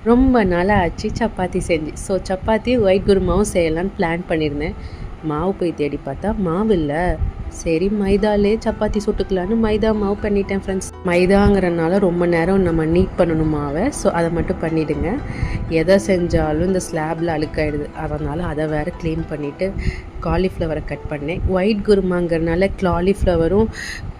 ரொம்ப நாளாக ஆச்சு சப்பாத்தி செஞ்சு. ஸோ சப்பாத்தி ஒயிட் குருமாவும் செய்யலான்னு பிளான் பண்ணியிருந்தேன். மாவு போய் தேடி பார்த்தா மாவு இல்லை. சரி மைதாலே சப்பாத்தி சுட்டுக்கலான்னு மைதா மாவு பண்ணிட்டேன் ஃப்ரெண்ட்ஸ். மைதாங்கிறனால ரொம்ப நேரம் நம்ம நீட் பண்ணணும் மாவை. ஸோ அதை மட்டும் பண்ணிவிடுங்க. எதை செஞ்சாலும் இந்த ஸ்லாபில் அழுக்காயிடுது. அதனால் அதை வேறு க்ளீன் பண்ணிவிட்டு காலிஃப்ளவரை கட் பண்ணேன். ஒயிட் குருமாங்கிறனால காலிஃப்ளவரும்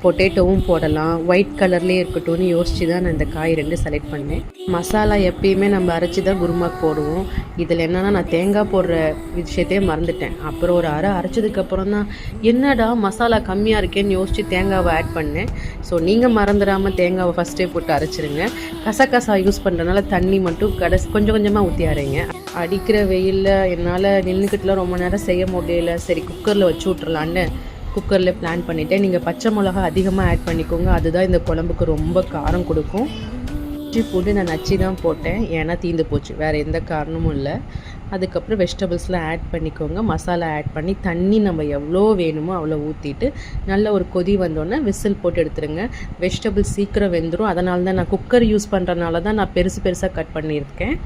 பொட்டேட்டோவும் போடலாம், ஒயிட் கலர்லேயே இருக்கட்டும்னு யோசித்து தான் நான் இந்த காய் ரெண்டு செலக்ட் பண்ணேன். மசாலா எப்பயுமே நம்ம அரைச்சி தான் குருமாக்கு போடுவோம். இதில் என்னென்னா நான் தேங்காய் போடுற விஷயத்தையே மறந்துட்டேன். அப்புறம் ஒரு அரைச்சதுக்கப்புறம் தான் என்னடா மசாலா கம்மியாக இருக்கேன்னு யோசித்து தேங்காவை ஆட் பண்ணேன். ஸோ நீங்கள் மறந்துடாமல் தேங்காவை ஃபஸ்ட்டே போட்டு அரைச்சிருங்க. கசகசா யூஸ் பண்ணுறதுனால தண்ணி மட்டும் கொஞ்சம் கொஞ்சமாக ஊற்றி அரைங்க. அடிக்கிற வெயிலில் என்னால் நின்றுக்கிட்டுலாம் ரொம்ப நேரம் செய்ய முடியல. சரி குக்கரில் வச்சு விட்றலான்னு குக்கரில் பிளான் பண்ணிவிட்டேன். நீங்கள் பச்சை மிளகா அதிகமாக ஆட் பண்ணிக்கோங்க. அதுதான் இந்த குழம்புக்கு ரொம்ப காரம் கொடுக்கும். இஞ்சி பூண்டு நான் நச்சு தான் போட்டேன், ஏன்னா தீந்து போச்சு, வேறு எந்த காரணமும் இல்லை. அதுக்கப்புறம் வெஜிடபிள்ஸ்லாம் ஆட் பண்ணிக்கோங்க. மசாலா ஆட் பண்ணி தண்ணி நம்ம எவ்வளோ வேணுமோ அவ்வளோ ஊற்றிட்டு நல்ல ஒரு கொதி வந்தோடனே விசில் போட்டு எடுத்துருங்க. வெஜிடபிள்ஸ் சீக்கிரம் வெந்துடும். அதனால தான் நான் குக்கர் யூஸ் பண்ணுறதுனால தான் நான் பெருசாக கட் பண்ணியிருக்கேன்.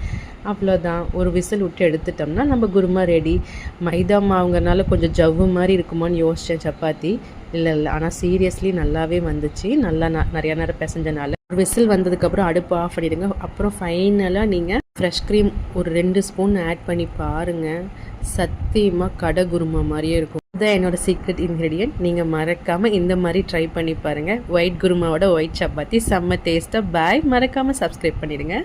அவ்வளோதான், ஒரு விசில் விட்டு எடுத்துட்டோம்னா நம்ம குருமா ரெடி. மைதா மாவுங்கனால கொஞ்சம் ஜவ்வு மாதிரி இருக்குமான்னு யோசித்தேன் சப்பாத்தி. இல்லை ஆனால் சீரியஸ்லி நல்லாவே வந்துச்சு. நல்லா நிறையா நேரம் பிசைஞ்சனால ஒரு விசில் வந்ததுக்கப்புறம் அடுப்பு ஆஃப் பண்ணிவிடுங்க. அப்புறம் ஃபைனலாக நீங்கள் ஃப்ரெஷ் க்ரீம் ஒரு 2 ஸ்பூன் ஆட் பண்ணி பாருங்கள். சத்தியமாக கடை குருமா மாதிரியே இருக்கும். இதுதான் என்னோடய சீக்ரெட் இன்க்ரீடியன்ட். நீங்கள் மறக்காமல் இந்த மாதிரி ட்ரை பண்ணி பாருங்கள். ஒயிட் குருமாவோட ஒயிட் சப்பாத்தி செம்ம டேஸ்ட்டாக. பாய். மறக்காமல் சப்ஸ்கிரைப் பண்ணிவிடுங்க.